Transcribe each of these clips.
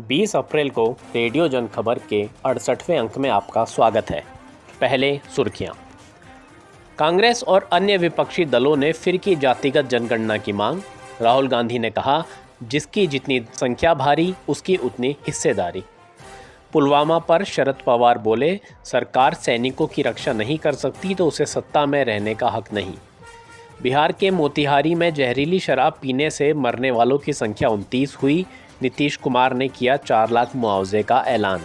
20 अप्रैल को रेडियो जनखबर के 68वें अंक में आपका स्वागत है। पहले सुर्खियां। कांग्रेस और अन्य विपक्षी दलों ने फिर की जातिगत जनगणना की मांग। राहुल गांधी ने कहा, जिसकी जितनी संख्या भारी उसकी उतनी हिस्सेदारी। पुलवामा पर शरद पवार बोले, सरकार सैनिकों की रक्षा नहीं कर सकती तो उसे सत्ता में रहने का हक नहीं। बिहार के मोतिहारी में जहरीली शराब पीने से मरने वालों की संख्या 29 हुई। नीतीश कुमार ने किया 4 लाख मुआवजे का ऐलान।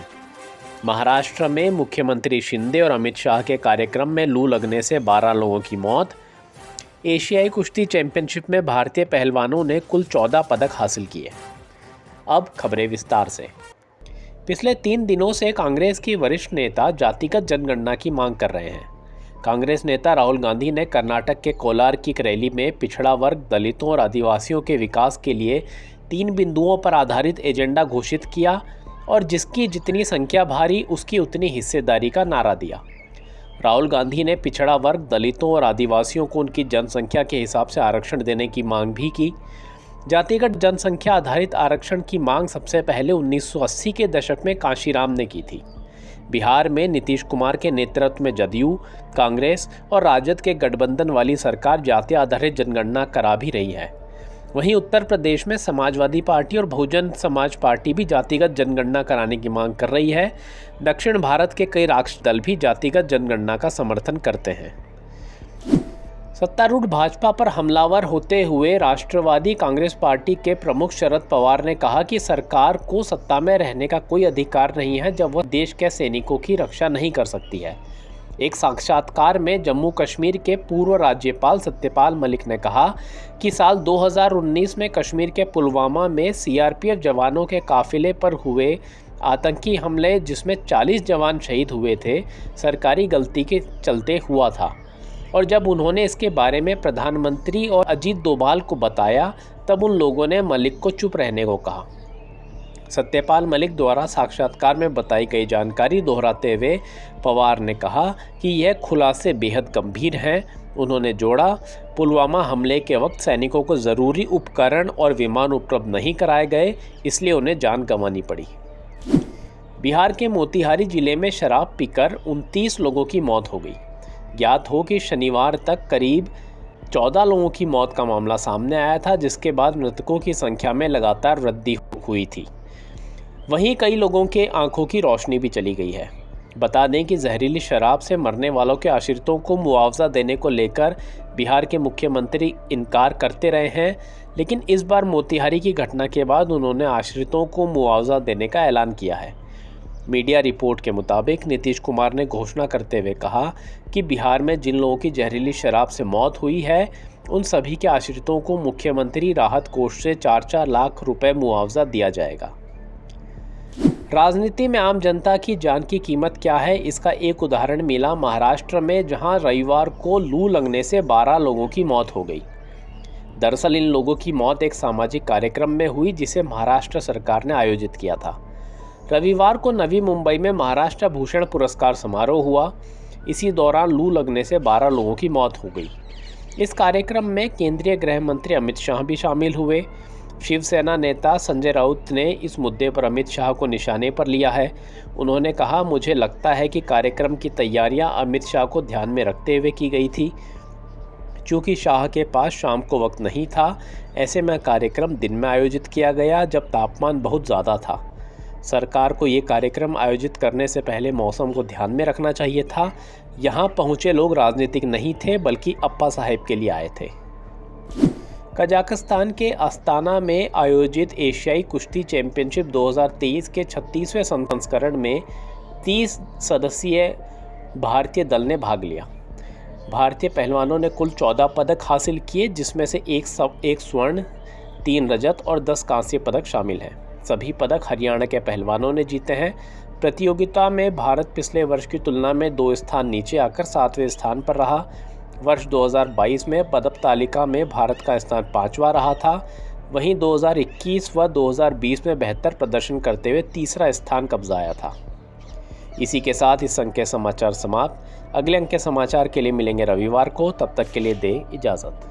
महाराष्ट्र में मुख्यमंत्री शिंदे और अमित शाह के कार्यक्रम में लू लगने से 12 लोगों की मौत। एशियाई कुश्ती चैंपियनशिप में भारतीय पहलवानों ने कुल 14 पदक हासिल किए। अब खबरें विस्तार से। पिछले 3 दिनों से कांग्रेस की वरिष्ठ नेता जातिगत जनगणना की मांग कर रहे हैं। कांग्रेस नेता राहुल गांधी ने कर्नाटक के कोलार की एक रैली में पिछड़ा वर्ग, दलितों और आदिवासियों के विकास के लिए 3 बिंदुओं पर आधारित एजेंडा घोषित किया और जिसकी जितनी संख्या भारी उसकी उतनी हिस्सेदारी का नारा दिया। राहुल गांधी ने पिछड़ा वर्ग, दलितों और आदिवासियों को उनकी जनसंख्या के हिसाब से आरक्षण देने की मांग भी की। जातिगत जनसंख्या आधारित आरक्षण की मांग सबसे पहले 1980 के दशक में कांशीराम ने की थी। बिहार में नीतीश कुमार के नेतृत्व में जदयू, कांग्रेस और राजद के गठबंधन वाली सरकार जाति आधारित जनगणना करा भी रही है। वहीं उत्तर प्रदेश में समाजवादी पार्टी और बहुजन समाज पार्टी भी जातिगत जनगणना कराने की मांग कर रही है। दक्षिण भारत के कई राष्ट्रीय दल भी जातिगत जनगणना का समर्थन करते हैं। सत्तारूढ़ भाजपा पर हमलावर होते हुए राष्ट्रवादी कांग्रेस पार्टी के प्रमुख शरद पवार ने कहा कि सरकार को सत्ता में रहने का कोई अधिकार नहीं है जब वह देश के सैनिकों की रक्षा नहीं कर सकती है। एक साक्षात्कार में जम्मू कश्मीर के पूर्व राज्यपाल सत्यपाल मलिक ने कहा कि साल 2019 में कश्मीर के पुलवामा में सीआरपीएफ जवानों के काफिले पर हुए आतंकी हमले, जिसमें 40 जवान शहीद हुए थे, सरकारी गलती के चलते हुआ था। और जब उन्होंने इसके बारे में प्रधानमंत्री और अजीत डोभाल को बताया तब उन लोगों ने मलिक को चुप रहने को कहा। सत्यपाल मलिक द्वारा साक्षात्कार में बताई गई जानकारी दोहराते हुए पवार ने कहा कि यह खुलासे बेहद गंभीर हैं। उन्होंने जोड़ा, पुलवामा हमले के वक्त सैनिकों को ज़रूरी उपकरण और विमान उपलब्ध नहीं कराए गए, इसलिए उन्हें जान गंवानी पड़ी। बिहार के मोतिहारी जिले में शराब पीकर 29 लोगों की मौत हो गई। ज्ञात हो कि शनिवार तक करीब 14 लोगों की मौत का मामला सामने आया था, जिसके बाद मृतकों की संख्या में लगातार वृद्धि हुई थी। वहीं कई लोगों के आंखों की रोशनी भी चली गई है। बता दें कि जहरीली शराब से मरने वालों के आश्रितों को मुआवजा देने को लेकर बिहार के मुख्यमंत्री इनकार करते रहे हैं, लेकिन इस बार मोतिहारी की घटना के बाद उन्होंने आश्रितों को मुआवजा देने का ऐलान किया है। मीडिया रिपोर्ट के मुताबिक नीतीश कुमार ने घोषणा करते हुए कहा कि बिहार में जिन लोगों की जहरीली शराब से मौत हुई है उन सभी के आश्रितों को मुख्यमंत्री राहत कोष से 4-4 लाख रुपए मुआवजा दिया जाएगा। राजनीति में आम जनता की जान की कीमत क्या है, इसका एक उदाहरण मिला महाराष्ट्र में, जहां रविवार को लू लगने से 12 लोगों की मौत हो गई। दरअसल इन लोगों की मौत एक सामाजिक कार्यक्रम में हुई जिसे महाराष्ट्र सरकार ने आयोजित किया था। रविवार को नवी मुंबई में महाराष्ट्र भूषण पुरस्कार समारोह हुआ। इसी दौरान लू लगने से 12 लोगों की मौत हो गई। इस कार्यक्रम में केंद्रीय गृह मंत्री अमित शाह भी शामिल हुए। शिवसेना नेता संजय राउत ने इस मुद्दे पर अमित शाह को निशाने पर लिया है। उन्होंने कहा, मुझे लगता है कि कार्यक्रम की तैयारियां अमित शाह को ध्यान में रखते हुए की गई थी। चूँकि शाह के पास शाम को वक्त नहीं था, ऐसे में कार्यक्रम दिन में आयोजित किया गया जब तापमान बहुत ज़्यादा था। सरकार को ये कार्यक्रम आयोजित करने से पहले मौसम को ध्यान में रखना चाहिए था। यहाँ पहुँचे लोग राजनीतिक नहीं थे बल्कि अप्पा साहेब के लिए आए थे। कजाकिस्तान के अस्ताना में आयोजित एशियाई कुश्ती चैंपियनशिप 2023 के 36वें संस्करण में 30 सदस्यीय भारतीय दल ने भाग लिया। भारतीय पहलवानों ने कुल 14 पदक हासिल किए, जिसमें से एक स्वर्ण, 3 रजत और 10 कांस्य पदक शामिल हैं। सभी पदक हरियाणा के पहलवानों ने जीते हैं। प्रतियोगिता में भारत पिछले वर्ष की तुलना में 2 स्थान नीचे आकर 7वें स्थान पर रहा। वर्ष 2022 में पदक तालिका में भारत का स्थान 5वां रहा था। वहीं 2021 व 2020 में बेहतर प्रदर्शन करते हुए 3रा स्थान कब्जाया था। इसी के साथ इस अंक के समाचार समाप्त। अगले अंक के समाचार के लिए मिलेंगे रविवार को। तब तक के लिए दें इजाज़त।